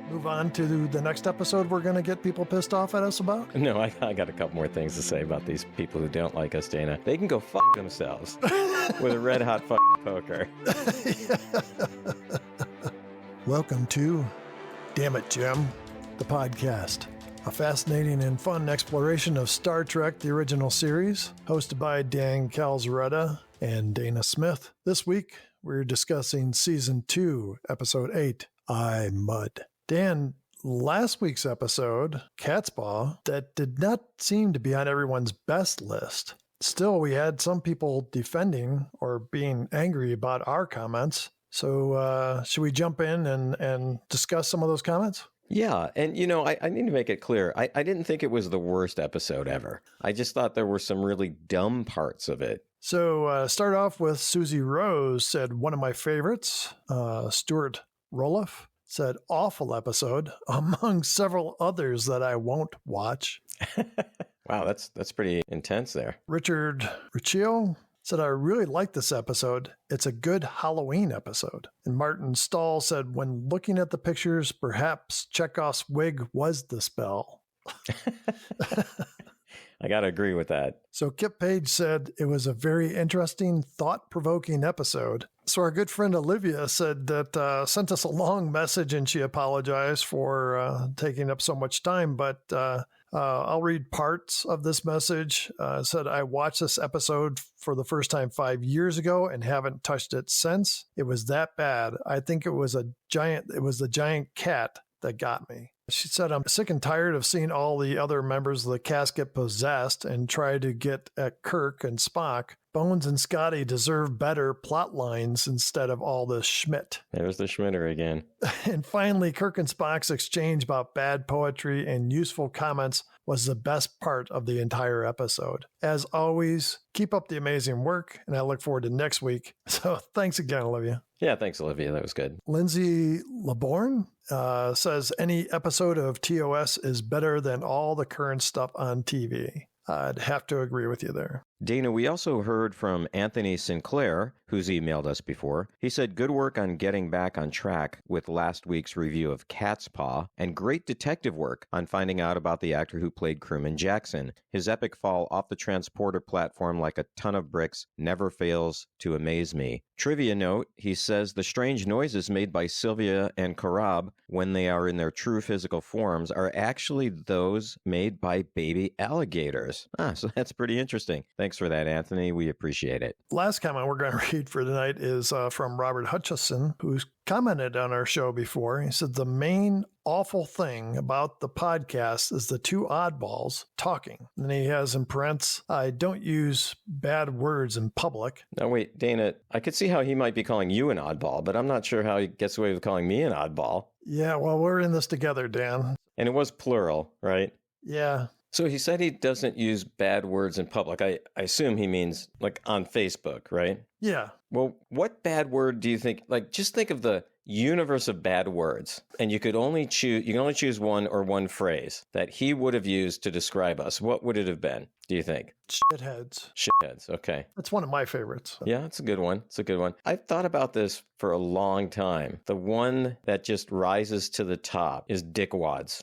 move on to the next episode we're going to get people pissed off at us about? No, I got a couple more things to say about these people who don't like us, Dana. They can go fuck themselves with a red hot poker. Welcome to Damn It, Jim, the podcast. A fascinating and fun exploration of Star Trek, the original series, hosted by Dan Calzaretta and Dana Smith. This week, we're discussing Season 2, Episode 8, I, Mud. Dan, last week's episode, Cat's Paw, that did not seem to be on everyone's best list. Still, we had some people defending or being angry about our comments. So should we jump in and discuss some of those comments? Yeah, and I need to make it clear. I didn't think it was the worst episode ever. I just thought there were some really dumb parts of it. So start off with Susie Rose said, one of my favorites. Stuart Roloff said, awful episode, among several others that I won't watch. Wow, that's pretty intense there. Richard Riccio said, I really like this episode. It's a good Halloween episode. And Martin Stahl said, when looking at the pictures, perhaps Chekhov's wig was the spell. I got to agree with that. So Kip Page said it was a very interesting, thought-provoking episode. So our good friend Olivia said that sent us a long message and she apologized for taking up so much time, but I'll read parts of this message. Said, I watched this episode for the first time 5 years ago and haven't touched it since. It was that bad. I think it was the giant cat that got me. She said, I'm sick and tired of seeing all the other members of the cast get possessed and try to get at Kirk and Spock. Bones and Scotty deserve better plot lines instead of all this Schmidt. There's the Schmitter again. And finally, Kirk and Spock's exchange about bad poetry and useful comments was the best part of the entire episode. As always, keep up the amazing work, and I look forward to next week. So thanks again, Olivia. Yeah, thanks, Olivia. That was good. Lindsay Laborn says, any episode of TOS is better than all the current stuff on TV. I'd have to agree with you there. Dana, we also heard from Anthony Sinclair, who's emailed us before. He said, good work on getting back on track with last week's review of Cat's Paw, and great detective work on finding out about the actor who played Crewman Jackson. His epic fall off the transporter platform like a ton of bricks never fails to amaze me. Trivia note, he says the strange noises made by Sylvia and Karab when they are in their true physical forms are actually those made by baby alligators. So that's pretty interesting. Thanks for that, Anthony. We appreciate it. Last comment we're going to read for tonight is from Robert Hutchison, who's commented on our show before. He said, the main awful thing about the podcast is the two oddballs talking. And he has in parentheses, I don't use bad words in public. Now, wait, Dana, I could see how he might be calling you an oddball, but I'm not sure how he gets away with calling me an oddball. Yeah, well, we're in this together, Dan. And it was plural, right? Yeah. So he said he doesn't use bad words in public. I assume he means like on Facebook, right? Yeah. Well, what bad word do you think, like just think of the universe of bad words, and you can only choose one or one phrase that he would have used to describe us. What would it have been, do you think? Shitheads. Shitheads, okay. That's one of my favorites. Yeah, it's a good one. It's a good one. I've thought about this for a long time. The one that just rises to the top is dickwads.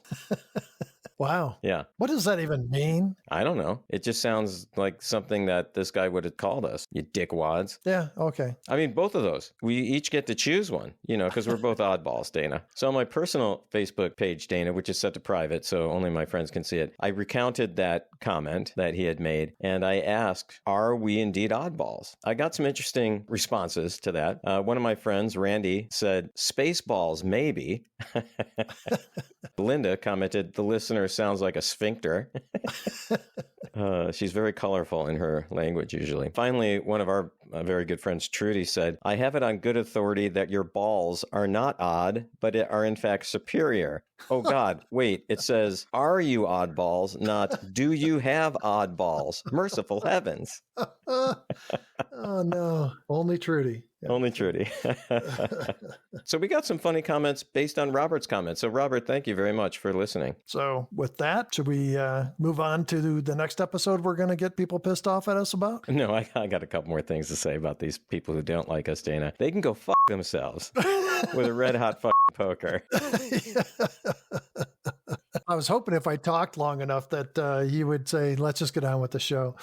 Wow. Yeah. What does that even mean? I don't know. It just sounds like something that this guy would have called us. You dickwads. Yeah, okay. I mean, both of those. We each get to choose one, because we're both oddballs, Dana. So on my personal Facebook page, Dana, which is set to private, so only my friends can see it, I recounted that comment that he had made, and I asked, are we indeed oddballs? I got some interesting responses to that. One of my friends, Randy, said, Spaceballs, maybe. Linda commented, the listener sounds like a sphincter. She's very colorful in her language usually. Finally, one of our very good friends, Trudy, said, I have it on good authority that your balls are not odd, but are in fact superior. Oh, God. Wait, it says, are you oddballs, not do you have oddballs? Merciful heavens. Oh, no. Only Trudy. Yeah. Only Trudy. So we got some funny comments based on Robert's comments. So Robert, thank you very much for listening. So with that, should we move on to the next episode we're going to get people pissed off at us about? No, I got a couple more things to say about these people who don't like us, Dana. They can go fuck themselves with a red hot fucking poker. I was hoping if I talked long enough that you would say, let's just get on with the show.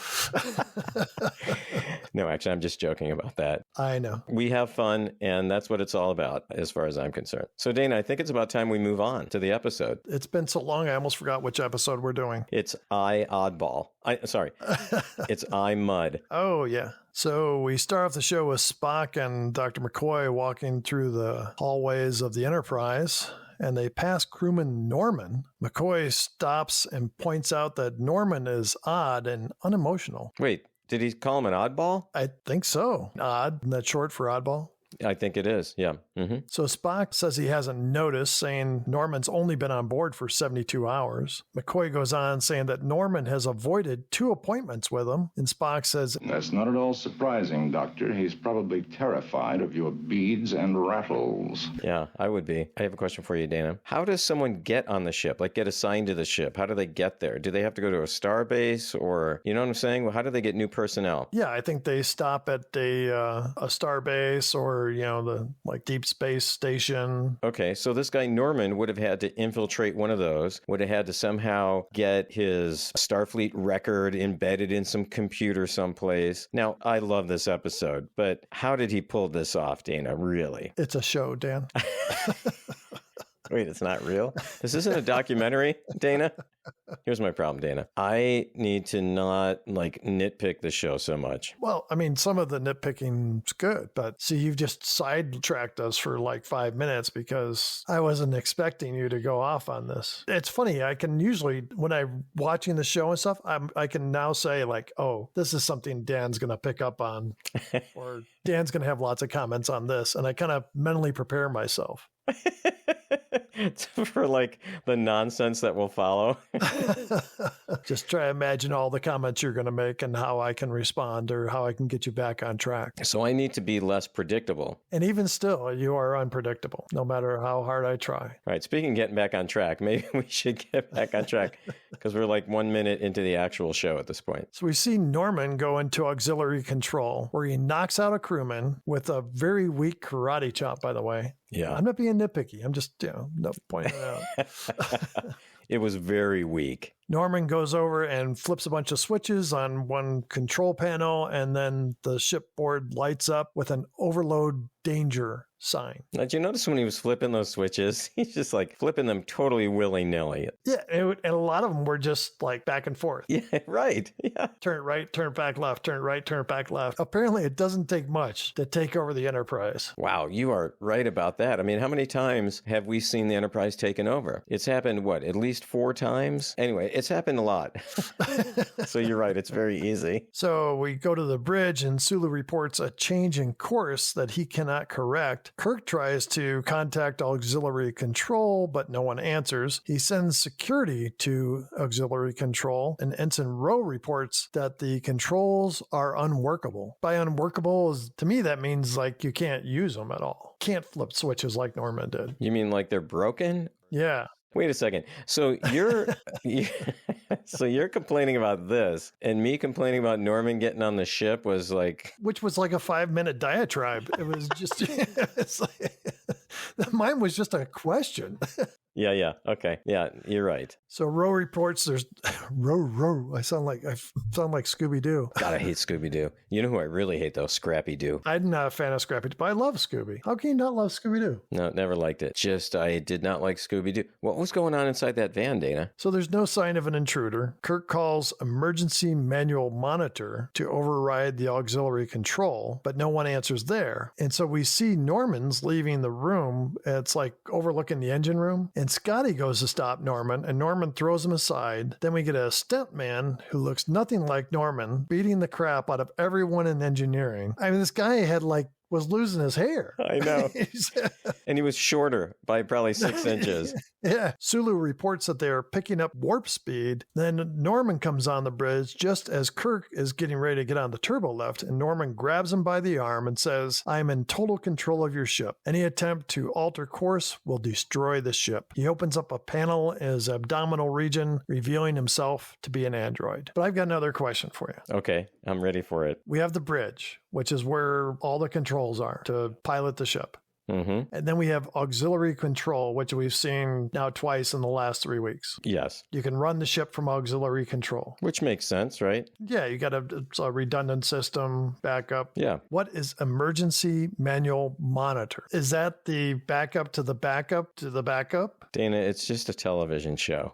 No, actually, I'm just joking about that. I know. We have fun, and that's what it's all about, as far as I'm concerned. So, Dana, I think it's about time we move on to the episode. It's been so long, I almost forgot which episode we're doing. It's I Oddball. It's I Mud. Oh, yeah. So we start off the show with Spock and Dr. McCoy walking through the hallways of the Enterprise, and they pass crewman Norman. McCoy stops and points out that Norman is odd and unemotional. Wait, did he call him an oddball? I think so. Odd, isn't that short for oddball? I think it is, yeah. Mm-hmm. So Spock says he hasn't noticed, saying Norman's only been on board for 72 hours. McCoy goes on saying that Norman has avoided 2 appointments with him, and Spock says, "That's not at all surprising, Doctor. He's probably terrified of your beads and rattles." Yeah, I would be. I have a question for you, Dana. How does someone get on the ship, like get assigned to the ship? How do they get there? Do they have to go to a star base, or, you know what I'm saying? Well, how do they get new personnel? Yeah, I think they stop at a star base or, the deep space station. Okay, so this guy Norman would have had to infiltrate one of those, would have had to somehow get his Starfleet record embedded in some computer someplace. Now, I love this episode, but how did he pull this off, Dana? Really? It's a show, Dan. Wait, it's not real? This isn't a documentary, Dana? Here's my problem, Dana. I need to not nitpick the show so much. Well, I mean, some of the nitpicking's good, but see, you've just sidetracked us for 5 minutes because I wasn't expecting you to go off on this. It's funny. I can usually, when I'm watching the show and stuff, I can now say oh, this is something Dan's going to pick up on, or Dan's going to have lots of comments on this. And I kind of mentally prepare myself. For the nonsense that will follow. Just try to imagine all the comments you're going to make and how I can respond or how I can get you back on track. So I need to be less predictable. And even still, you are unpredictable, no matter how hard I try. All right, speaking of getting back on track, maybe we should get back on track because we're 1 minute into the actual show at this point. So we see Norman go into auxiliary control where he knocks out a crewman with a very weak karate chop, by the way. Yeah. I'm not being nitpicky. I'm just, pointing it out. It was very weak. Norman goes over and flips a bunch of switches on one control panel, and then the shipboard lights up with an overload danger sign. Now, did you notice when he was flipping those switches, he's just flipping them totally willy-nilly? Yeah, and a lot of them were just back and forth. Yeah, right. Yeah. Turn it right, turn it back left, turn it right, turn it back left. Apparently, it doesn't take much to take over the Enterprise. Wow, you are right about that. I mean, how many times have we seen the Enterprise taken over? It's happened, at least 4 times? Anyway, it's happened a lot. So you're right, it's very easy. So we go to the bridge, and Sulu reports a change in course that he cannot correct. Kirk tries to contact auxiliary control, but no one answers. He sends security to auxiliary control, and Ensign Rowe reports that the controls are unworkable. By unworkable, to me, that means you can't use them at all. Can't flip switches like Norman did. You mean they're broken? Yeah. Wait a second. So you're complaining about this, and me complaining about Norman getting on the ship was which was a 5-minute diatribe. It was just mine was just a question. Yeah. Okay. Yeah, you're right. So Rowe reports there's Rowe. I sound like Scooby Doo. God, I hate Scooby Doo. You know who I really hate though? Scrappy Doo. I'm not a fan of Scrappy Doo, but I love Scooby. How can you not love Scooby Doo? No, never liked it. I did not like Scooby Doo. What was going on inside that van, Dana? So there's no sign of an intruder. Kirk calls emergency manual monitor to override the auxiliary control, but no one answers there. And so we see Norman's leaving the room. It's overlooking the engine room. And Scotty goes to stop Norman, and Norman throws him aside. Then we get a stuntman who looks nothing like Norman, beating the crap out of everyone in engineering. I mean, this guy had was losing his hair. I know. And he was shorter by probably 6 inches. Yeah. Sulu reports that they are picking up warp speed. Then Norman comes on the bridge just as Kirk is getting ready to get on the turbo lift, and Norman grabs him by the arm and says, "I am in total control of your ship. Any attempt to alter course will destroy the ship." He opens up a panel in his abdominal region, revealing himself to be an android. But I've got another question for you. Okay, I'm ready for it. We have the bridge, which is where all the controls are to pilot the ship. Mm-hmm. And then we have auxiliary control, which we've seen now twice in the last 3 weeks. Yes. You can run the ship from auxiliary control. Which makes sense, right? Yeah, you got a redundant system, backup. Yeah. What is emergency manual monitor? Is that the backup to the backup to the backup? Dana, it's just a television show.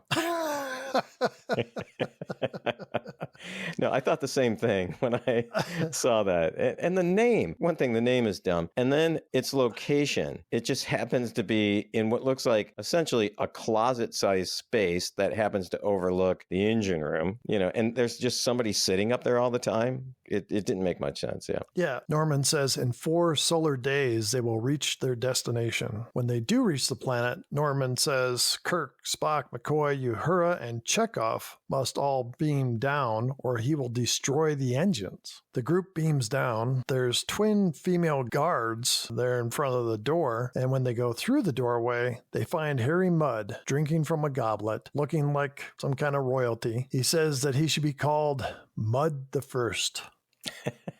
No, I thought the same thing when I saw that. And the name, one thing, the name is dumb. And then its location, it just happens to be in what looks like essentially a closet-sized space that happens to overlook the engine room, and there's just somebody sitting up there all the time. It didn't make much sense, yeah. Yeah, Norman says in 4 solar days, they will reach their destination. When they do reach the planet, Norman says Kirk, Spock, McCoy, Uhura, and Chekhov must all beam down or he will destroy the engines. The group beams down. There's twin female guards there in front of the door, and when they go through the doorway, they find Harry Mudd drinking from a goblet, looking like some kind of royalty. He says that he should be called Mudd the First.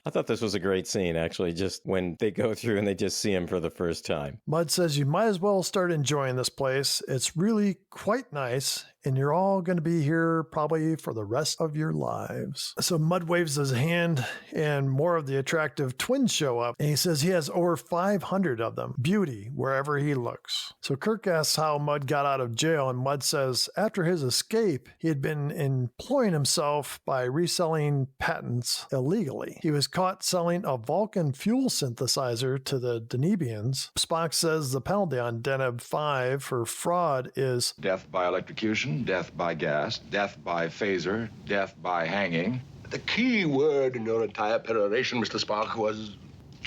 I thought this was a great scene, actually, just when they go through and they just see him for the first time. Mudd says you might as well start enjoying this place. It's really quite nice, and you're all going to be here probably for the rest of your lives. So Mudd waves his hand, and more of the attractive twins show up, and he says he has over 500 of them. Beauty wherever he looks. So Kirk asks how Mudd got out of jail, and Mudd says after his escape, he had been employing himself by reselling patents illegally. He was caught selling a Vulcan fuel synthesizer to the Denebians. Spock says the penalty on Deneb 5 for fraud is Death by electrocution, death by gas, death by phaser, death by hanging. The key word in your entire peroration, Mr. Spock, was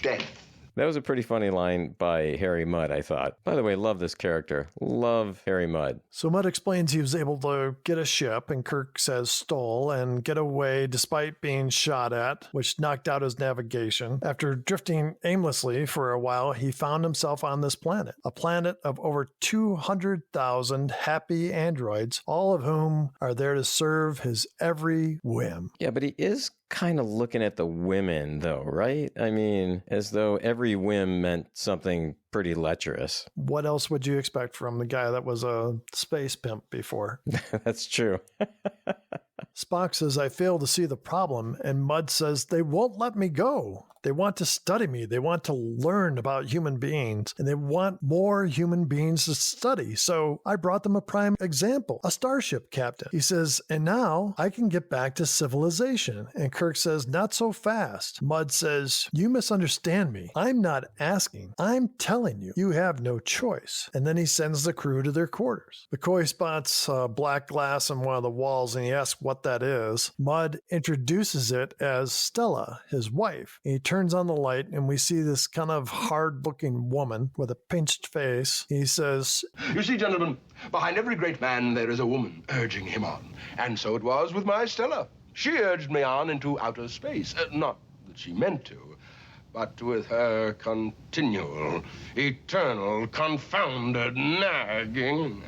death. That was a pretty funny line by Harry Mudd, I thought. By the way, love this character. Love Harry Mudd. So Mudd explains he was able to get a ship, and Kirk says stole, and get away despite being shot at, which knocked out his navigation. After drifting aimlessly for a while, he found himself on this planet, a planet of over 200,000 happy androids, all of whom are there to serve his every whim. Yeah, but he is kind of looking at the women, though, right? I mean, as though every whim meant something pretty lecherous. What else would you expect from the guy that was a space pimp before? That's true. Spock says, I fail to see the problem, and Mudd says, they won't let me go. They want to study me. They want to learn about human beings, and they want more human beings to study. So I brought them a prime example, a starship captain. He says, and now I can get back to civilization. And Kirk says, not so fast. Mudd says, you misunderstand me. I'm not asking. I'm telling you. You have no choice. And then he sends the crew to their quarters. McCoy spots black glass on one of the walls, and he asks what that is. Mudd introduces it as Stella, his wife. He turns on the light, and we see this kind of hard-looking woman with a pinched face. He says, You see, gentlemen, behind every great man there is a woman urging him on. And so it was with my Stella. She urged me on into outer space. Not that she meant to, but with her continual, eternal, confounded nagging.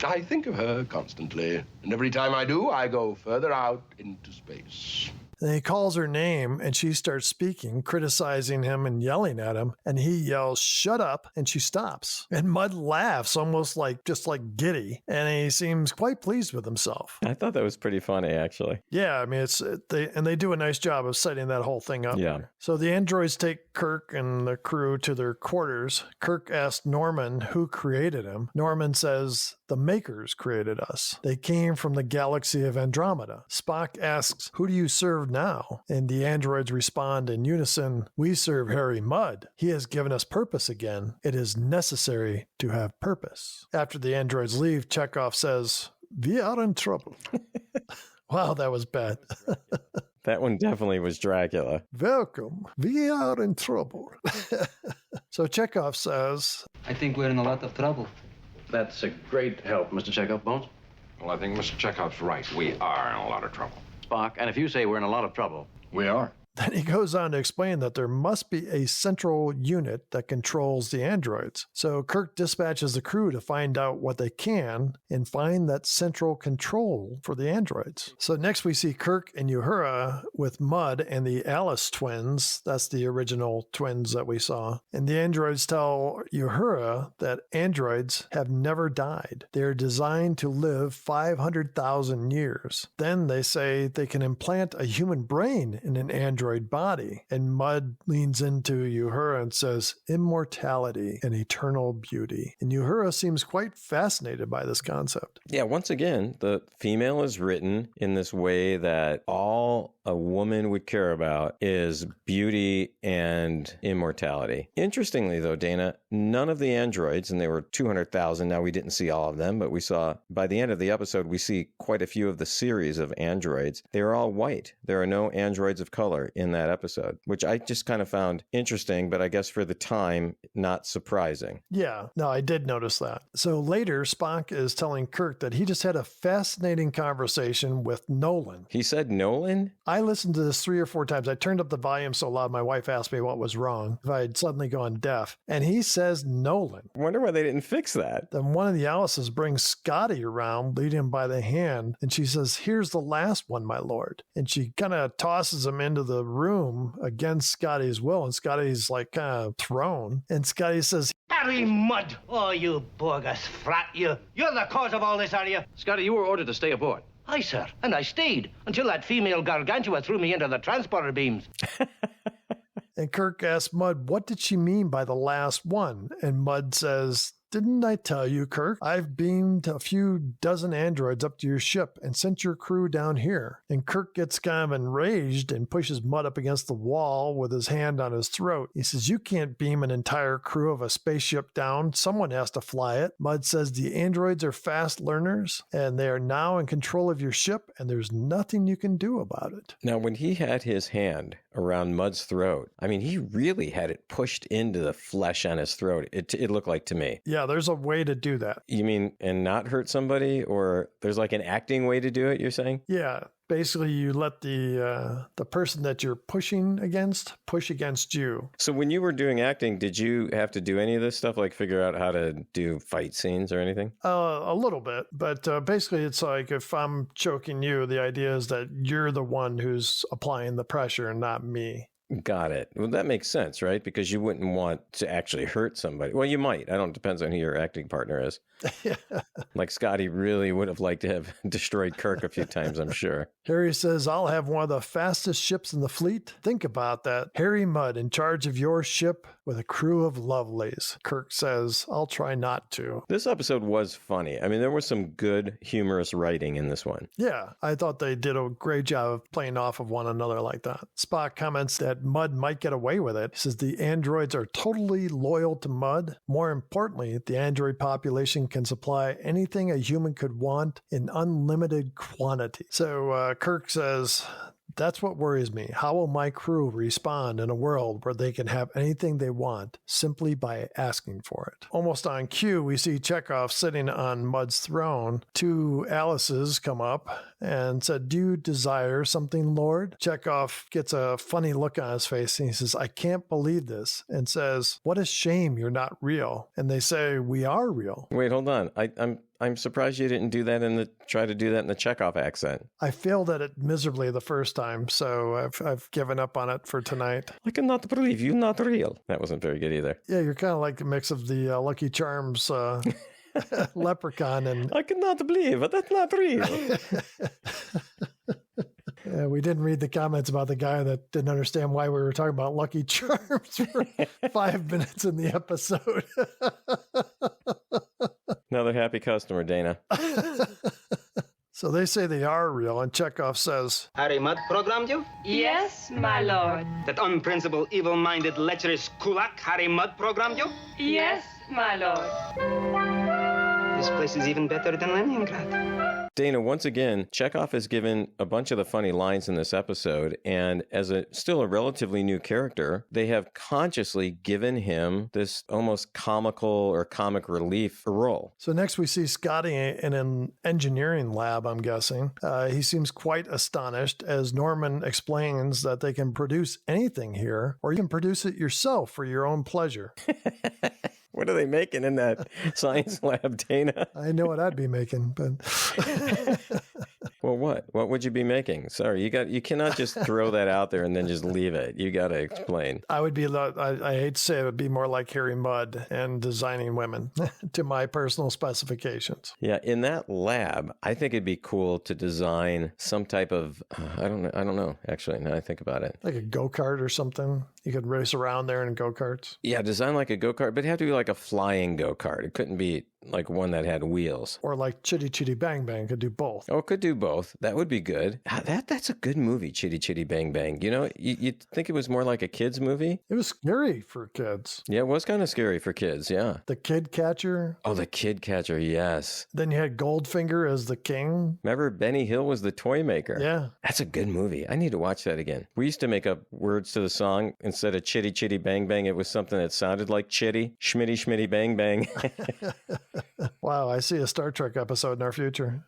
I think of her constantly, and every time I do, I go further out into space. And he calls her name, and she starts speaking, criticizing him and yelling at him. And he yells, shut up, and she stops. And Mudd laughs, almost like giddy, and he seems quite pleased with himself. I thought that was pretty funny, actually. Yeah, I mean, they do a nice job of setting that whole thing up. Yeah. So the androids take Kirk and the crew to their quarters. Kirk asks Norman who created him. Norman says, the Makers created us. They came from the galaxy of Andromeda. Spock asks, who do you serve now? And the androids respond in unison, we serve Harry Mudd. He has given us purpose again. It is necessary to have purpose. After the androids leave, Chekhov says, we are in trouble. Wow, that was bad. That one definitely was Dracula. Welcome. We are in trouble. So Chekhov says, I think we're in a lot of trouble. That's a great help, Mr. Chekhov, Bones. Well, I think Mr. Chekhov's right. We are in a lot of trouble. Spock, and if you say we're in a lot of trouble, We are. then he goes on to explain that there must be a central unit that controls the androids. So Kirk dispatches the crew to find out what they can and find that central control for the androids. So next we see Kirk and Uhura with Mudd and the Alice twins. That's the original twins that we saw. And the androids tell Uhura that androids have never died. They're designed to live 500,000 years. Then they say they can implant a human brain in an android body. And Mudd leans into Uhura and says, immortality and eternal beauty. And Uhura seems quite fascinated by this concept. Yeah, once again, the female is written in this way that all a woman would care about is beauty and immortality. Interestingly, though, Dana, none of the androids, and there were 200,000, now we didn't see all of them, but we saw, by the end of the episode, we see quite a few of the series of androids. They are all white. There are no androids of color in that episode, which I just kind of found interesting, but I guess for the time, not surprising. Yeah, no, I did notice that. So later, Spock is telling Kirk that he just had a fascinating conversation with Nolan. He said Nolan? I listened to this 3 or 4 times. I turned up the volume so loud my wife asked me what was wrong, if I had suddenly gone deaf. And he says Nolan. I wonder why they didn't fix that. Then one of the Alices brings Scotty around, leading him by the hand, and she says, here's the last one, my lord. And she kind of tosses him into the room against Scotty's will, and Scotty's like kind of thrown. And Scotty says, Harry Mudd! Oh, you bogus frat, you. You're the cause of all this, are you? Scotty, you were ordered to stay aboard. Aye, sir. And I stayed until that female gargantua threw me into the transporter beams. and Kirk asks Mudd, what did she mean by the last one? And Mudd says, didn't I tell you, Kirk? I've beamed a few dozen androids up to your ship and sent your crew down here. And Kirk gets kind of enraged and pushes Mudd up against the wall with his hand on his throat. He says, you can't beam an entire crew of a spaceship down. Someone has to fly it. Mudd says the androids are fast learners and they are now in control of your ship and there's nothing you can do about it. Now, when he had his hand around Mudd's throat, I mean, he really had it pushed into the flesh on his throat. It looked like to me. Yeah, there's a way to do that. You mean and not hurt somebody, or there's like an acting way to do it, you're saying? Yeah. Basically, you let the person that you're pushing against push against you. So when you were doing acting, did you have to do any of this stuff, like figure out how to do fight scenes or anything? A little bit, but basically it's like if I'm choking you, the idea is that you're the one who's applying the pressure and not me. Got it. Well, that makes sense, right? Because you wouldn't want to actually hurt somebody. Well, you might. I don't. Depends on who your acting partner is. Like Scotty really would have liked to have destroyed Kirk a few times, I'm sure. Harry says, I'll have one of the fastest ships in the fleet. Think about that. Harry Mudd in charge of your ship with a crew of lovelies. Kirk says, I'll try not to. This episode was funny. I mean, there was some good humorous writing in this one. Yeah, I thought they did a great job of playing off of one another like that. Spock comments that Mudd might get away with it. He says the androids are totally loyal to Mudd. More importantly, the android population can supply anything a human could want in unlimited quantity. So Kirk says, that's what worries me. How will my crew respond in a world where they can have anything they want simply by asking for it? Almost on cue, we see Chekhov sitting on Mudd's throne. 2 Alices come up and said, do you desire something, Lord? Chekhov gets a funny look on his face and he says, I can't believe this, and says, what a shame you're not real. And they say, we are real. Wait, hold on. I'm surprised you didn't try to do that in the Chekhov accent. I failed at it miserably the first time, so I've given up on it for tonight. I cannot believe you're not real. That wasn't very good either. Yeah, you're kind of like a mix of the Lucky Charms leprechaun and... I cannot believe that's not real. We didn't read the comments about the guy that didn't understand why we were talking about Lucky Charms for 5 minutes in the episode. Another happy customer, Dana. So they say they are real, and Chekhov says, Harry Mudd programmed you? Yes, my lord. That unprincipled, evil-minded, lecherous kulak Harry Mudd programmed you? Yes, my lord. This place is even better than Leningrad. Dana, once again, Chekhov has given a bunch of the funny lines in this episode, and as still a relatively new character, they have consciously given him this almost comical or comic relief role. So next we see Scotty in an engineering lab, I'm guessing. He seems quite astonished as Norman explains that they can produce anything here, or you can produce it yourself for your own pleasure. What are they making in that science lab, Dana? I know what I'd be making, but... Well, what? What would you be making? Sorry, you cannot just throw that out there and then just leave it. You got to explain. I would be, I hate to say it would be more like Harry Mudd and designing women to my personal specifications. Yeah, in that lab, I think it'd be cool to design some type of, I don't know, actually, now I think about it. Like a go-kart or something. You could race around there in go-karts. Yeah, design like a go-kart, but it'd have to be like a flying go-kart. It couldn't be like one that had wheels. Or like Chitty Chitty Bang Bang could do both. Oh, it could do both. That would be good. That's a good movie, Chitty Chitty Bang Bang. You know, you'd think it was more like a kid's movie? It was scary for kids. Yeah, it was kind of scary for kids, yeah. The Kid Catcher. Oh, the Kid Catcher, yes. Then you had Goldfinger as the king. Remember Benny Hill was the toy maker? Yeah. That's a good movie. I need to watch that again. We used to make up words to the song. Instead of Chitty Chitty Bang Bang, it was something that sounded like Chitty. Schmitty Schmitty Bang Bang. Wow, I see a Star Trek episode in our future.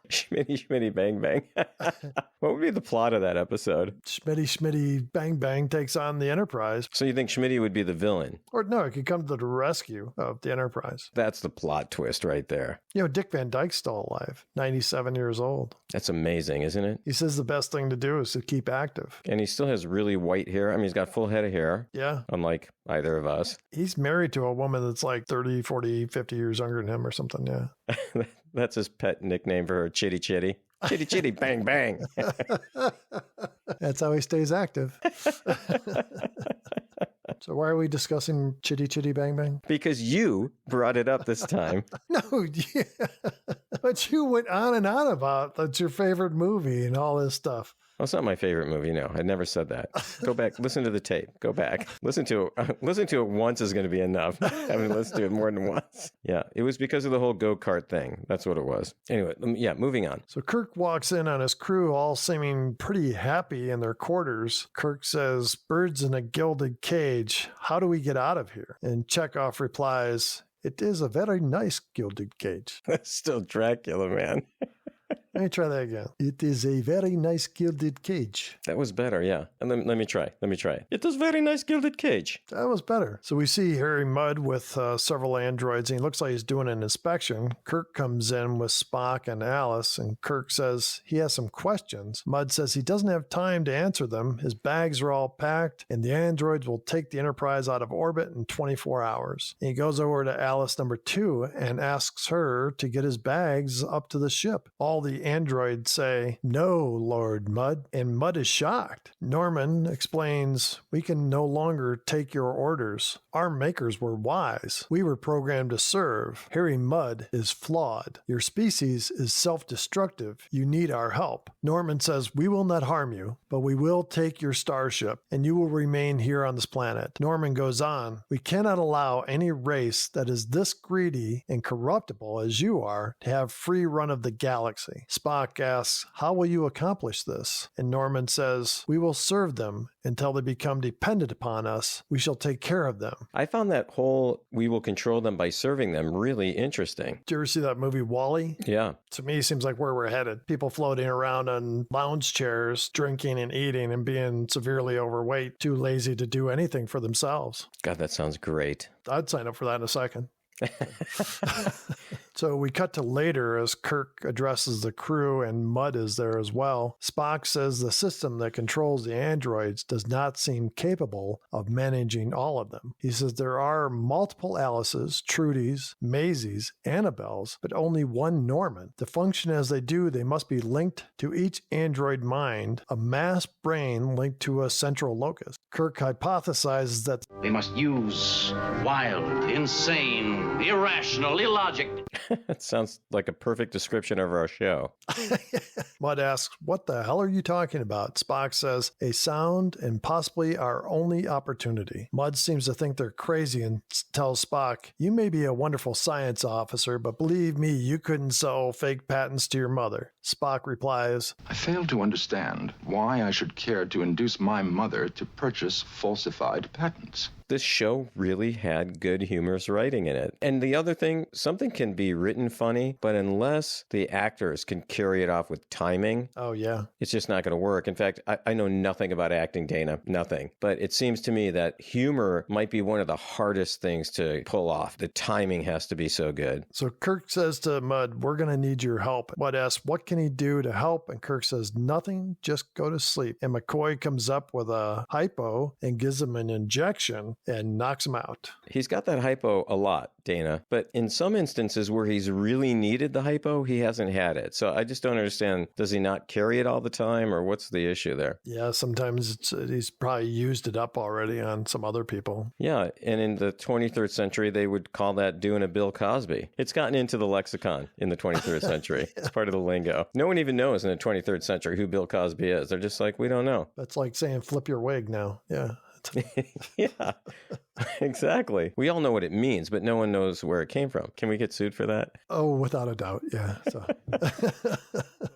Schmitty Schmitty Bang Bang. What would be the plot of that episode? Schmitty Bang Bang takes on the Enterprise. So you think Schmitty would be the villain? Or no, it could come to the rescue of the Enterprise. That's the plot twist right there. You know, Dick Van Dyke's still alive, 97 years old. That's amazing, isn't it? He says the best thing to do is to keep active. And he still has really white hair. I mean, he's got full head of hair. Yeah. Unlike either of us. He's married to a woman that's like 30, 40, 50 years younger than him or something, yeah. That's his pet nickname for her, Chitty Chitty. Chitty Chitty Bang Bang. That's how he stays active. So why are we discussing Chitty Chitty Bang Bang? Because you brought it up this time. No, yeah. But you went on and on about that's your favorite movie and all this stuff. Well, it's not my favorite movie. No, I never said that. Go back, listen to the tape. Go back, listen to it once is going to be enough. Having listened to it more than once. Yeah, it was because of the whole go-kart thing. That's what it was. Anyway, yeah, moving on. So Kirk walks in on his crew, all seeming pretty happy in their quarters. Kirk says, "Birds in a gilded cage. How do we get out of here?" And Chekhov replies, "It is a very nice gilded cage." That's still Dracula, man. Let me try that again. It is a very nice gilded cage. That was better, yeah. And let me try. It is very nice gilded cage. That was better. So we see Harry Mudd with several androids, and he looks like he's doing an inspection. Kirk comes in with Spock and Alice, and Kirk says he has some questions. Mudd says he doesn't have time to answer them. His bags are all packed, and the androids will take the Enterprise out of orbit in 24 hours. And he goes over to Alice number 2 and asks her to get his bags up to the ship. All the androids say, "No, Lord Mudd," and Mudd is shocked. Norman explains, "We can no longer take your orders. Our makers were wise. We were programmed to serve. Harry Mudd is flawed. Your species is self-destructive. You need our help." Norman says, "We will not harm you, but we will take your starship, and you will remain here on this planet." Norman goes on, "We cannot allow any race that is this greedy and corruptible as you are to have free run of the galaxy." Spock asks, "How will you accomplish this?" And Norman says, "We will serve them until they become dependent upon us. We shall take care of them." I found that whole "we will control them by serving them" really interesting. Did you ever see that movie WALL-E? Yeah. To me, it seems like where we're headed. People floating around on lounge chairs, drinking and eating and being severely overweight, too lazy to do anything for themselves. God, that sounds great. I'd sign up for that in a second. So we cut to later as Kirk addresses the crew and Mudd is there as well. Spock says the system that controls the androids does not seem capable of managing all of them. He says there are multiple Alices, Trudys, Maisies, Annabelles, but only one Norman. To function as they do, they must be linked to each android mind, a mass brain linked to a central locus. Kirk hypothesizes that We must use wild, insane, irrational, illogic. That sounds like a perfect description of our show. Mudd asks, what the hell are you talking about? Spock says, a sound and possibly our only opportunity. Mudd seems to think they're crazy and tells Spock, you may be a wonderful science officer, but believe me, you couldn't sell fake patents to your mother. Spock replies, I fail to understand why I should care to induce my mother to purchase falsified patents. This show really had good humorous writing in it. And the other thing, something can be written funny, but unless the actors can carry it off with timing, oh yeah, it's just not going to work. In fact, I know nothing about acting, Dana, nothing. But it seems to me that humor might be one of the hardest things to pull off. The timing has to be so good. So Kirk says to Mudd, we're going to need your help. Mudd asks, what can he do to help? And Kirk says, nothing, just go to sleep. And McCoy comes up with a hypo and gives him an injection and knocks him out. He's got that hypo a lot, Dana, but in some instances where he's really needed the hypo, he hasn't had it. So I just don't understand, does he not carry it all the time, or what's the issue there? Yeah, sometimes he's probably used it up already on some other people. Yeah, and in the 23rd century, they would call that doing a Bill Cosby. It's gotten into the lexicon in the 23rd century. Yeah. It's part of the lingo. No one even knows in the 23rd century who Bill Cosby is. They're just like, we don't know. That's like saying flip your wig now. Yeah. Yeah, exactly. We all know what it means, but no one knows where it came from. Can we get sued for that? Oh, without a doubt. Yeah.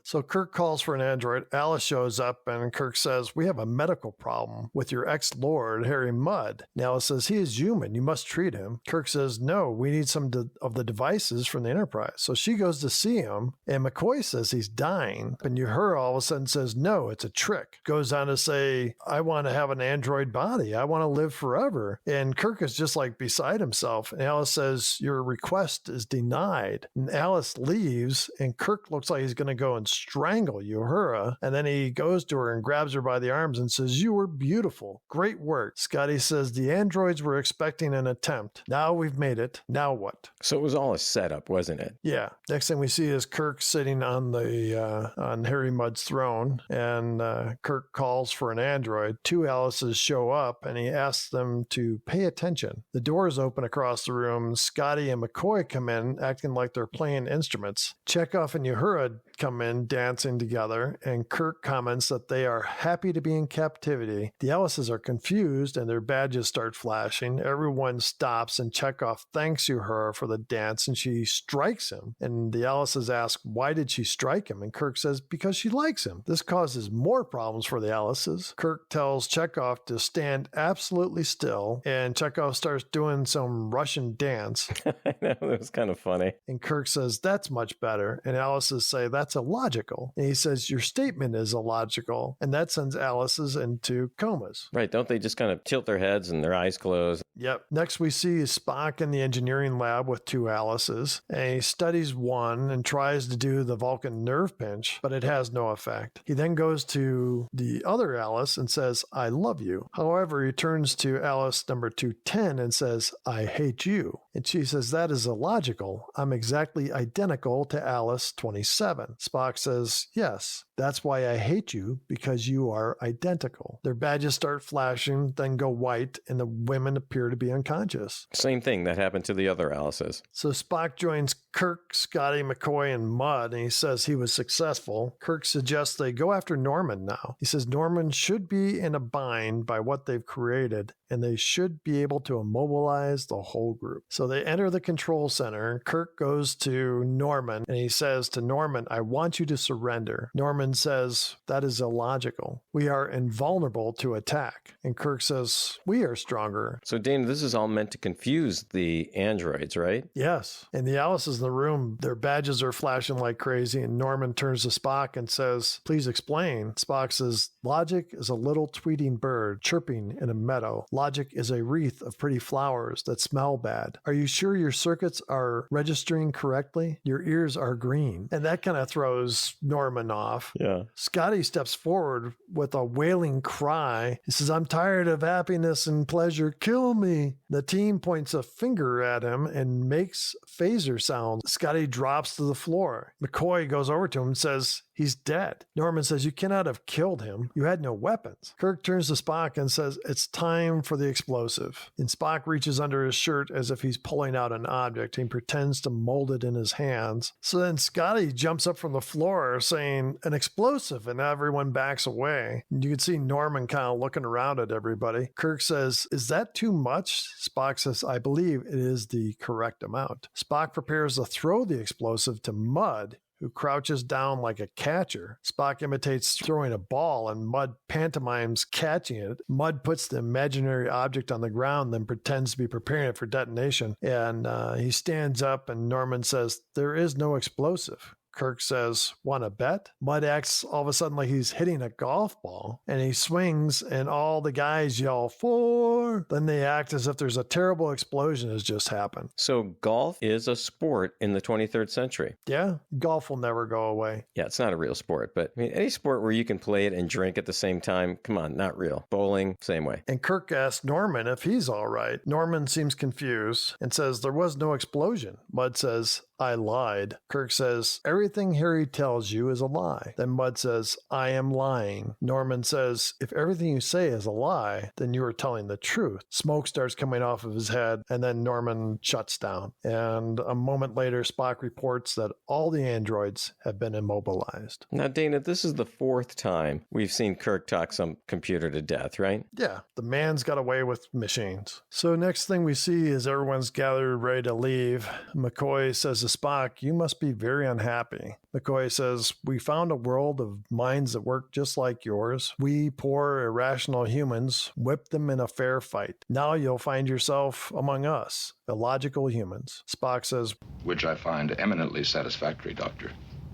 So Kirk calls for an android. Alice shows up and Kirk says, we have a medical problem with your ex-lord, Harry Mudd. And Alice says, he is human. You must treat him. Kirk says, no, we need some of the devices from the Enterprise. So she goes to see him and McCoy says he's dying. And her all of a sudden says, no, it's a trick. Goes on to say, I want to have an android body. I want to live forever. And Kirk is just like beside himself. And Alice says, your request is denied. And Alice leaves and Kirk looks like he's going to go and strangle Uhura. And then he goes to her and grabs her by the arms and says, you were beautiful. Great work. Scotty says, the androids were expecting an attempt. Now we've made it. Now what? So it was all a setup, wasn't it? Yeah. Next thing we see is Kirk sitting on on Harry Mudd's throne. And Kirk calls for an android. Two Alices show up and he asks them to pay attention. The doors open across the room. Scotty and McCoy come in acting like they're playing instruments. Chekhov and Uhura come in dancing together, and Kirk comments that they are happy to be in captivity. The Alices are confused and their badges start flashing. Everyone stops and Chekhov thanks Uhura for the dance and she strikes him. And the Alices ask, why did she strike him? And Kirk says, because she likes him. This causes more problems for the Alices. Kirk tells Chekhov to stand absolutely still, and Chekhov starts doing some Russian dance. I know, it was kind of funny. And Kirk says, that's much better. And Alice's say, that's illogical. And he says, your statement is illogical. And that sends Alice's into comas. Right. Don't they just kind of tilt their heads and their eyes close? Yep. Next we see Spock in the engineering lab with two Alices. And he studies one and tries to do the Vulcan nerve pinch, but it has no effect. He then goes to the other Alice and says, I love you. However, he turns to Alice number 210 and says, I hate you. And she says, that is illogical. I'm exactly identical to Alice 27. Spock says, yes, that's why I hate you, because you are identical. Their badges start flashing, then go white, and the women appear to be unconscious. Same thing that happened to the other Alices. So Spock joins Kirk, Scotty, McCoy, and Mudd, and he says he was successful. Kirk suggests they go after Norman now. He says Norman should be in a bind by what they've created, and they should be able to immobilize the whole group. So they enter the control center. Kirk goes to Norman, and he says to Norman, I want you to surrender. Norman says, that is illogical. We are invulnerable to attack. And Kirk says, we are stronger. So, Dana, this is all meant to confuse the androids, right? Yes. And the Alices in the room, their badges are flashing like crazy, and Norman turns to Spock and says, please explain. Spock says, logic is a little tweeting bird chirping in a meadow. Logic is a wreath of pretty flowers that smell bad. Are you sure your circuits are registering correctly? Your ears are green. And that kind of throws Norman off. Yeah. Scotty steps forward with a wailing cry. He says, I'm tired of happiness and pleasure. Kill me. The team points a finger at him and makes phaser sounds. Scotty drops to the floor. McCoy goes over to him and says, he's dead. Norman says, you cannot have killed him. You had no weapons. Kirk turns to Spock and says, it's time for the explosive. And Spock reaches under his shirt as if he's pulling out an object and pretends to mold it in his hands. So then Scotty jumps up from the floor saying, an explosive, and everyone backs away. And you can see Norman kind of looking around at everybody. Kirk says, is that too much? Spock says, I believe it is the correct amount. Spock prepares to throw the explosive to Mudd, who crouches down like a catcher. Spock imitates throwing a ball, and Mudd pantomimes catching it. Mudd puts the imaginary object on the ground, then pretends to be preparing it for detonation. And he stands up, and Norman says, there is no explosive. Kirk says, want to bet? Mudd acts all of a sudden like he's hitting a golf ball, and he swings, and all the guys yell, 4. Then they act as if there's a terrible explosion has just happened. So golf is a sport in the 23rd century. Yeah, golf will never go away. Yeah, it's not a real sport, but I mean, any sport where you can play it and drink at the same time, come on, not real. Bowling, same way. And Kirk asks Norman if he's all right. Norman seems confused and says there was no explosion. Mudd says, I lied. Kirk says, everything Harry tells you is a lie. Then Mudd says, I am lying. Norman says, if everything you say is a lie, then you are telling the truth. Smoke starts coming off of his head, and then Norman shuts down. And a moment later, Spock reports that all the androids have been immobilized. Now, Dana, this is the 4th time we've seen Kirk talk some computer to death, right? Yeah, the man's got away with machines. So next thing we see is everyone's gathered ready to leave. McCoy says to Spock, you must be very unhappy. McCoy says, we found a world of minds that work just like yours. We poor, irrational humans whipped them in a fair fight. Now you'll find yourself among us, illogical humans. Spock says, Which I find eminently satisfactory, Doctor.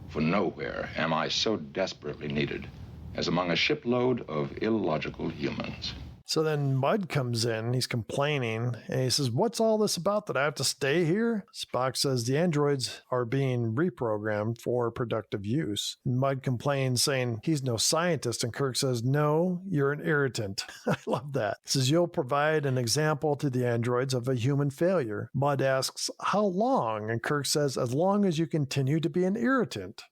For nowhere am I so desperately needed as among a shipload of illogical humans. So then Mudd comes in, he's complaining, and he says, what's all this about that I have to stay here? Spock says the androids are being reprogrammed for productive use. And Mudd complains, saying he's no scientist, and Kirk says, no, you're an irritant. I love that. He says, you'll provide an example to the androids of a human failure. Mudd asks, how long? And Kirk says, as long as you continue to be an irritant.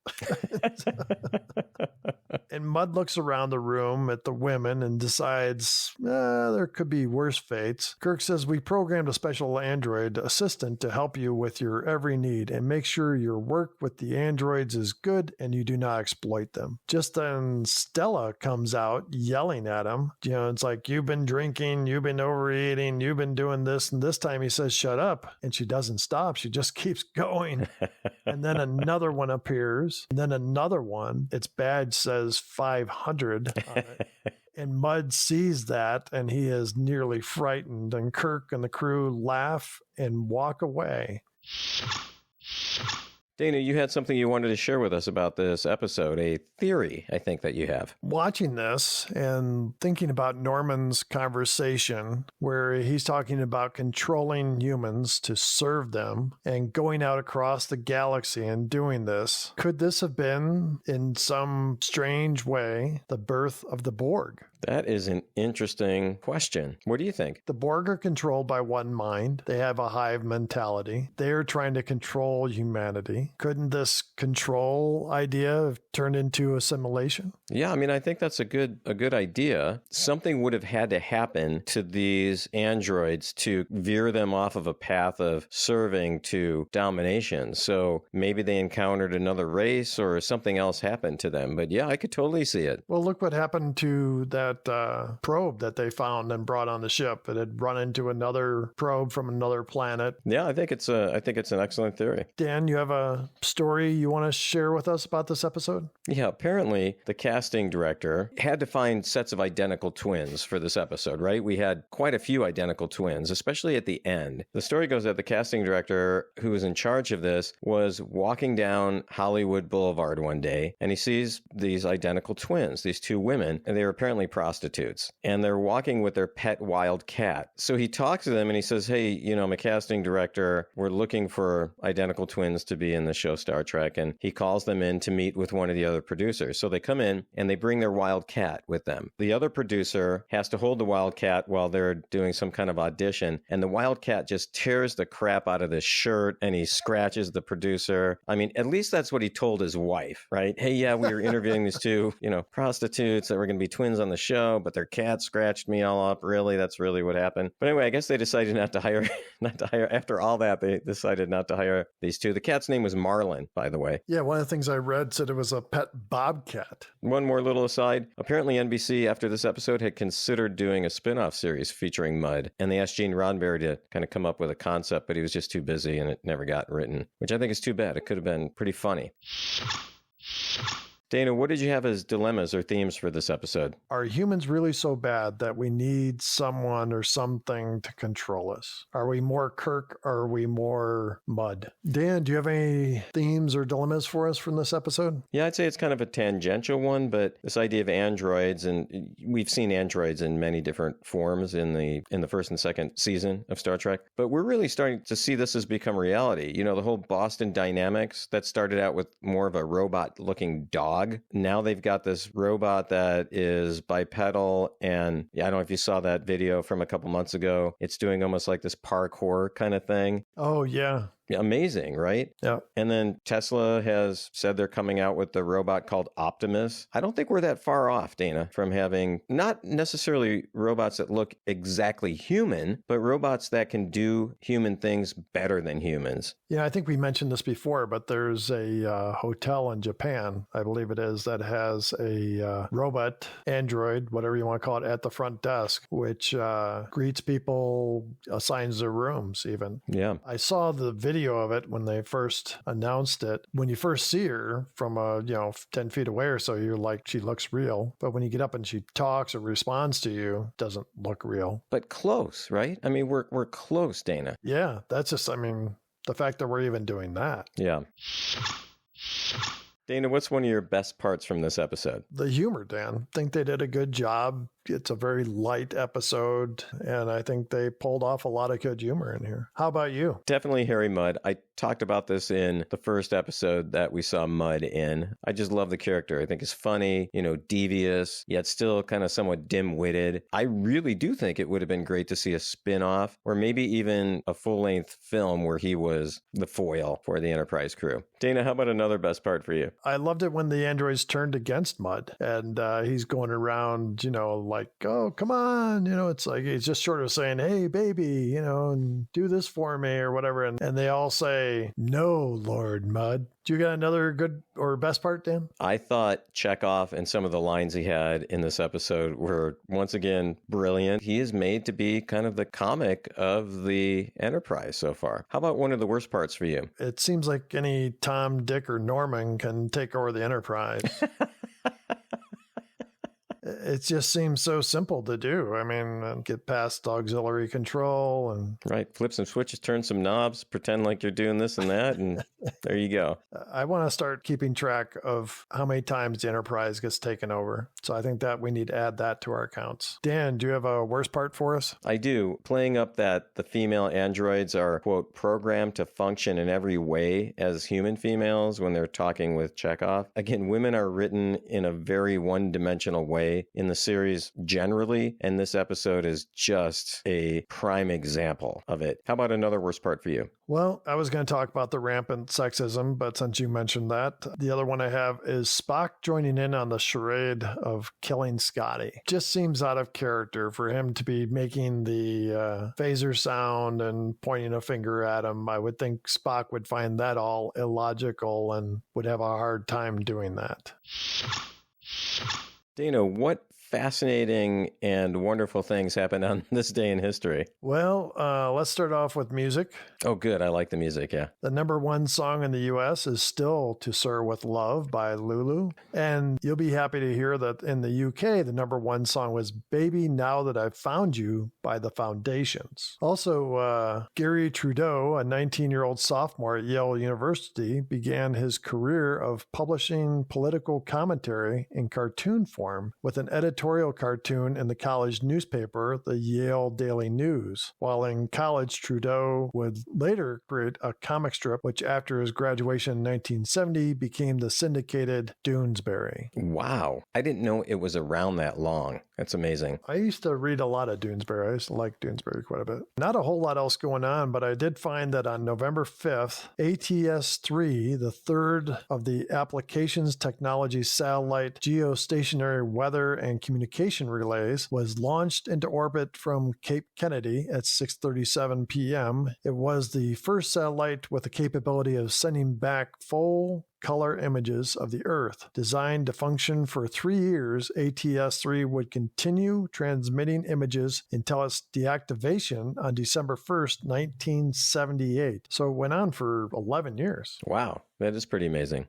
And Mudd looks around the room at the women and decides, there could be worse fates. Kirk says, we programmed a special android assistant to help you with your every need and make sure your work with the androids is good and you do not exploit them. Just then Stella comes out yelling at him. You know, it's like, you've been drinking, you've been overeating, you've been doing this. And this time he says, shut up. And she doesn't stop. She just keeps going. And then another one appears. And then another one. Its badge says 500 on it. And Mudd sees that, and he is nearly frightened, and Kirk and the crew laugh and walk away. Dana, you had something you wanted to share with us about this episode, a theory, I think, that you have. Watching this and thinking about Norman's conversation where he's talking about controlling humans to serve them and going out across the galaxy and doing this, could this have been, in some strange way, the birth of the Borg? That is an interesting question. What do you think? The Borg are controlled by one mind. They have a hive mentality. They are trying to control humanity. Couldn't this control idea have turned into assimilation? Yeah, I mean, I think that's a good idea. Something would have had to happen to these androids to veer them off of a path of serving to domination. So maybe they encountered another race or something else happened to them. But yeah, I could totally see it. Well, look what happened to that probe that they found and brought on the ship. It had run into another probe from another planet. Yeah, I think it's an excellent theory. Dan, you have a story you want to share with us about this episode? Yeah, apparently the casting director had to find sets of identical twins for this episode, right? We had quite a few identical twins, especially at the end. The story goes that the casting director who was in charge of this was walking down Hollywood Boulevard one day, and he sees these identical twins, these two women, and they were apparently prostitutes, and they're walking with their pet wild cat. So he talks to them and he says, hey, I'm a casting director. We're looking for identical twins to be in the show Star Trek. And he calls them in to meet with one of the other producers. So they come in and they bring their wild cat with them. The other producer has to hold the wild cat while they're doing some kind of audition. And the wild cat just tears the crap out of this shirt and he scratches the producer. I mean, at least that's what he told his wife, right? Hey, yeah, we were interviewing these two, prostitutes that were going to be twins on the show, but their cat scratched me all up. Really? That's really what happened. But anyway, I guess they decided not to hire, after all that, they decided not to hire these two. The cat's name was Marlin, by the way. Yeah, one of the things I read said it was a pet bobcat. One more little aside. Apparently NBC, after this episode, had considered doing a spin-off series featuring Mud, and they asked Gene Roddenberry to kind of come up with a concept, but he was just too busy and it never got written, which I think is too bad. It could have been pretty funny. Dana, what did you have as dilemmas or themes for this episode? Are humans really so bad that we need someone or something to control us? Are we more Kirk or are we more Mud? Dan, do you have any themes or dilemmas for us from this episode? Yeah, I'd say it's kind of a tangential one, but this idea of androids, and we've seen androids in many different forms in the first and second season of Star Trek, but we're really starting to see this as become reality. The whole Boston Dynamics that started out with more of a robot-looking dog. Now they've got this robot that is bipedal, and I don't know if you saw that video from a couple months ago. It's doing almost like this parkour kind of thing. Oh, yeah. Amazing, right? Yeah. And then Tesla has said they're coming out with the robot called Optimus. I don't think we're that far off, Dana, from having not necessarily robots that look exactly human, but robots that can do human things better than humans. Yeah, I think we mentioned this before, but there's a hotel in Japan, I believe it is, that has a robot, android, whatever you want to call it, at the front desk, which greets people, assigns their rooms even. Yeah. I saw the video of it when they first announced it. When you first see her from 10 feet away or so, you're like, she looks real. But when you get up and she talks or responds to you, it doesn't look real. But close, right? I mean, we're close, Dana. Yeah, that's just, the fact that we're even doing that. Yeah. Dana, what's one of your best parts from this episode? The humor, Dan. I think they did a good job. It's a very light episode, and I think they pulled off a lot of good humor in here. How about you? Definitely Harry Mudd. I talked about this in the first episode that we saw Mudd in. I just love the character. I think he's funny, devious, yet still kind of somewhat dim-witted. I really do think it would have been great to see a spin-off or maybe even a full-length film where he was the foil for the Enterprise crew. Dana, how about another best part for you? I loved it when the androids turned against Mudd, and he's going around, like, oh, come on, it's like he's just sort of saying, hey, baby, and do this for me or whatever. And they all say, no, Lord Mudd. Do you got another good or best part, Dan? I thought Chekhov and some of the lines he had in this episode were, once again, brilliant. He is made to be kind of the comic of the Enterprise so far. How about one of the worst parts for you? It seems like any Tom, Dick, or Norman can take over the Enterprise. It just seems so simple to do. Get past auxiliary control and... Right. Flip some switches, turn some knobs, pretend like you're doing this and that, and there you go. I want to start keeping track of how many times the Enterprise gets taken over. So I think that we need to add that to our accounts. Dan, do you have a worst part for us? I do. Playing up that the female androids are, quote, programmed to function in every way as human females when they're talking with Chekhov. Again, women are written in a very one-dimensional way in the series generally, and this episode is just a prime example of it. How about another worst part for you? Well, I was going to talk about the rampant sexism, but since you mentioned that, the other one I have is Spock joining in on the charade of killing Scotty. Just seems out of character for him to be making the phaser sound and pointing a finger at him. I would think Spock would find that all illogical and would have a hard time doing that. Dana, what fascinating and wonderful things happened on this day in history? Well, let's start off with music. Oh, good. I like the music, yeah. The number one song in the U.S. is still To Sir With Love by Lulu. And you'll be happy to hear that in the U.K., the number one song was Baby Now That I've Found You by The Foundations. Also, Gary Trudeau, a 19-year-old sophomore at Yale University, began his career of publishing political commentary in cartoon form with an editorial editorial cartoon in the college newspaper, the Yale Daily News. While in college, Trudeau would later create a comic strip, which after his graduation in 1970 became the syndicated Doonesbury. Wow. I didn't know it was around that long. That's amazing. I used to read a lot of Doonesbury. I used to like Doonesbury quite a bit. Not a whole lot else going on, but I did find that on November 5th, ATS-3, the third of the Applications Technology Satellite Geostationary Weather and Communication Relays, was launched into orbit from Cape Kennedy at 6:37 p.m. It was the first satellite with the capability of sending back full color images of the Earth. Designed to function for 3 years, ATS-3 would continue transmitting images until its deactivation on December 1st, 1978. So it went on for 11 years. Wow. That is pretty amazing.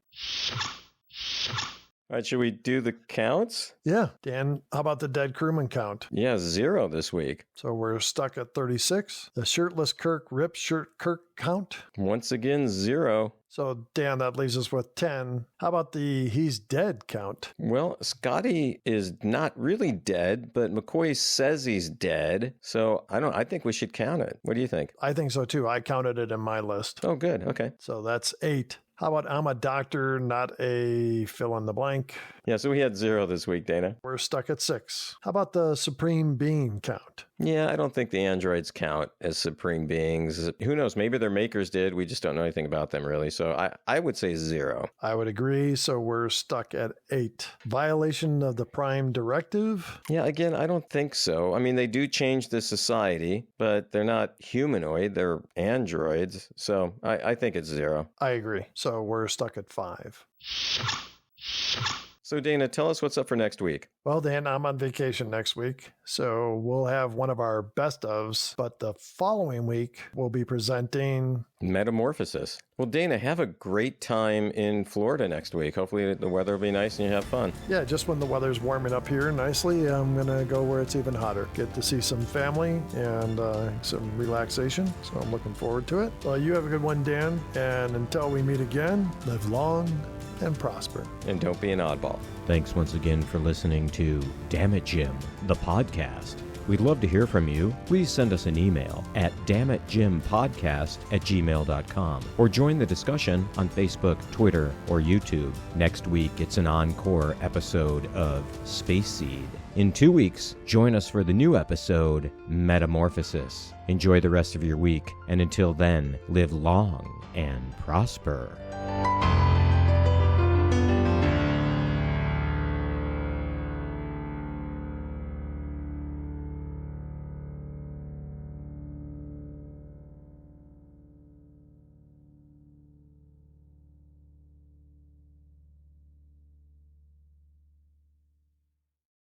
All right, should we do the counts? Yeah. Dan, how about the dead crewman count? Yeah, 0 this week. So we're stuck at 36. The shirtless Kirk, ripped shirt Kirk count? Once again, 0. So, Dan, that leaves us with 10. How about the he's dead count? Well, Scotty is not really dead, but McCoy says he's dead. So I think we should count it. What do you think? I think so too. I counted it in my list. Oh, good. Okay. So that's 8. How about I'm a doctor, not a fill in the blank? Yeah, so we had 0 this week, Dana. We're stuck at 6. How about the supreme being count? Yeah, I don't think the androids count as supreme beings. Who knows? Maybe their makers did. We just don't know anything about them, really. So I would say 0. I would agree. So we're stuck at 8. Violation of the Prime Directive? Yeah, again, I don't think so. I mean, they do change the society, but they're not humanoid. They're androids. So I think it's 0. I agree. So we're stuck at 5. So, Dana, tell us what's up for next week. Well, Dan, I'm on vacation next week, so we'll have one of our best ofs, but the following week we'll be presenting Metamorphosis. Well, Dana, have a great time in Florida next week. Hopefully the weather will be nice and you have fun. Yeah, just when the weather's warming up here nicely, I'm going to go where it's even hotter. Get to see some family and some relaxation, so I'm looking forward to it. Well, you have a good one, Dan, and until we meet again, live long and prosper. And don't be an oddball. Thanks once again for listening to Damn It Jim, the podcast. We'd love to hear from you. Please send us an email at dammitjimpodcast@gmail.com or join the discussion on Facebook, Twitter, or YouTube. Next week, it's an encore episode of Space Seed. In 2 weeks, join us for the new episode, Metamorphosis. Enjoy the rest of your week, and until then, live long and prosper.